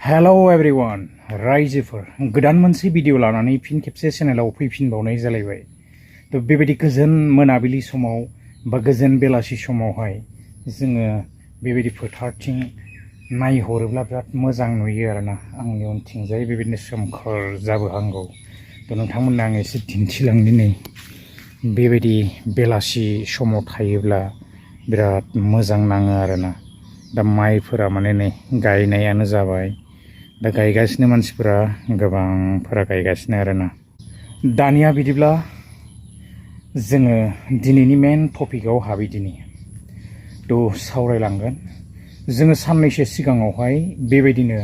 Hello everyone रायजोफोर गोदान मोनसे भिडिअ लानानै फिन खेबसे चेनेलाव फैफिनबावनाय जालायबाय। तो बेबायदि गोजोन मोनाबिलि समाव बा गोजोन बेलासि समावहाय जोङो बेबायदि फोथारथिं नायहरोब्ला बिराद मोजां नुयो आरोना। आंनि उनथिंजाय बेबायदिनो सोमखोर जाबोहांगौ। तो नोंथांमोननो आं एसे दिन्थिलांनि नै बेबायदि बेलासि समाव थायोब्ला बिराद मोजां नाङो आरोना। दा माइफोरा माने नै गायनायानो जाबाय। दा गायगासिनो मानसिफोरा गोबांफोरा गायगासिनो आरोना। दानिया बिदिब्ला जोङो दिनैनि मेन टपिकआव हाबैदिनि तो सावरायलांगोन। जोङो साननैसो सिगाङावहाय बेबायदिनो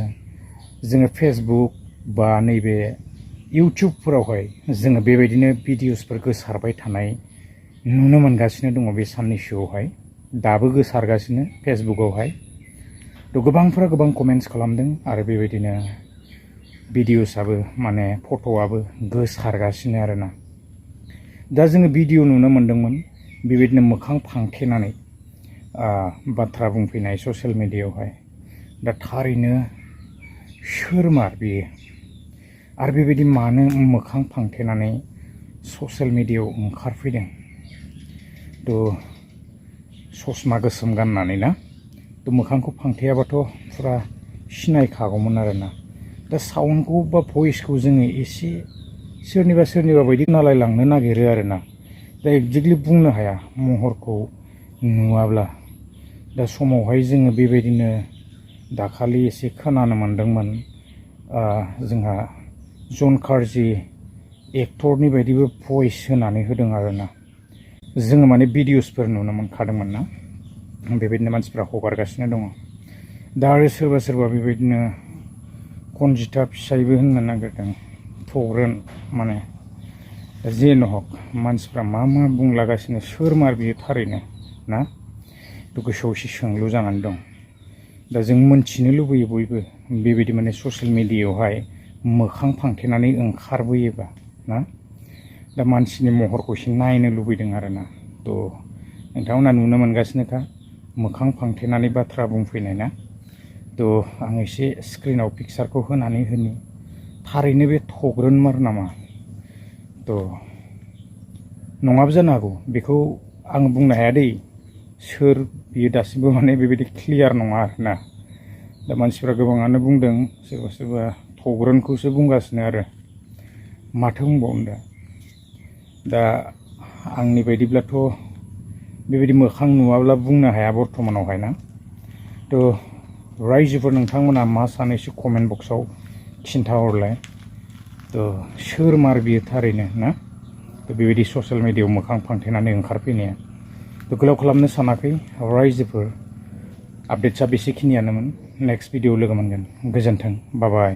जोङो फेसबुक बा नैबे इउटिउबफोरावहाय जोङो बेबायदिनो भिडिअसफोर गोसारबाय थानाय नुनो मोनगासिनो दङ बे साननैसोआवहाय। दाबो गोसारगासिनो फेसबुकआवहाय। तो गोबांफोरा गोबां कमेन्ट्स खालामदों आरो बेबायदिनो भिडिअसआबो माने फट'आबो गोसारगासिनो आरोना। दा जोङो भिडिअ नुनो मोन्दोंमोन बेबायदिनो मोखां फांथेनानै बाथ्रा बुंफैनाय ससियेल मिडियायावहाय। दा थारैनो सोरमार बेयो आरो बेबायदि मानो मोखां फांथेनानै ससियेल मिडियायाव ओंखारफैदों? तो ससमा गोसोम गाननानै ना। तो मोखांखौ फांथेयाबाथ' फुरा सिनायखागौमोन आरोना। दा साउन्डखौ बा भइसखौ जोङो एसे सोरनिबा बायदि नालायलांनो नागिरो आरोना। दा एक्जेक्टलि बुंनो हाया महरखौ नुवाब्ला। दा समावहाय जोङो बेबायदिनो दाखालि एसे खोनानो मोन्दोंमोन जोंहा काrzy एक्टरनि बायदिबो भइस होनानै होदों आरोना। जोङो माने भिडिअसफोर नुनो मोनखादोंमोन ना। बेबायदिनो मानसिफ्रा हगारगासिनो दङ। दा आरो सोरबा बेबायदिनो कनजिता फिसायबो होननो नागिरदों थग्रोन माने। जेन हक मानसिफ्रा मा बुंलागासिनो सोरमार बियो थारैनो ना। तो गोसोआव एसे सोंलु जानानै दं। दा जों मोनथिनो लुबैयो बयबो बेबायदि माने ससियेल मिडियायावहाय मोखां फांथेनानै ओंखारबोयोबा ना। दा मानसिनि महरखौ एसे नायनो लुबैदों आरोना। तो नोंथांमोना नुनो मोनगासिनोखा मोखां फांथेनानै बाथ्रा बुंफैनाय ना। तो आं एसे स्क्रिनाव पिक्सारखौ होनानै होनि थारैनो बे थग्रोनमार नामा? तो नङाबो जानो हागौ बेखौ आं बुंनो हाया दै सोर बियो दासिमबो माने बेबायदि क्लियार नङा आरोना। दा मानसिफ्रा गोबाङानो बुंदों सोरबा थग्रोनखौसो बुंगासिनो आरो माथो बुंबावनो। दा आंनि बायदिब्लाथ' बेबायदि मोखां नुवाब्ला बुंनो हाया बर्थमानावहाय ना। तो रायजोफोर नोंथांमोना मा सानो एसे कमेन्ट बक्सआव खिन्थाहरलाय। तो सोरमार बियो थारैनो ना। तो बेबायदि ससियेल मिडियायाव मोखां फांथेनानै ओंखारफैनाया। तो गोलाव खालामनो सानाखै रायजोफोर। आपडेट्सआ बेसेखिनियानोमोन। नेक्स्ट भिडिअ लोगो मोनगोन। गोजोन्थों। बाय बाय।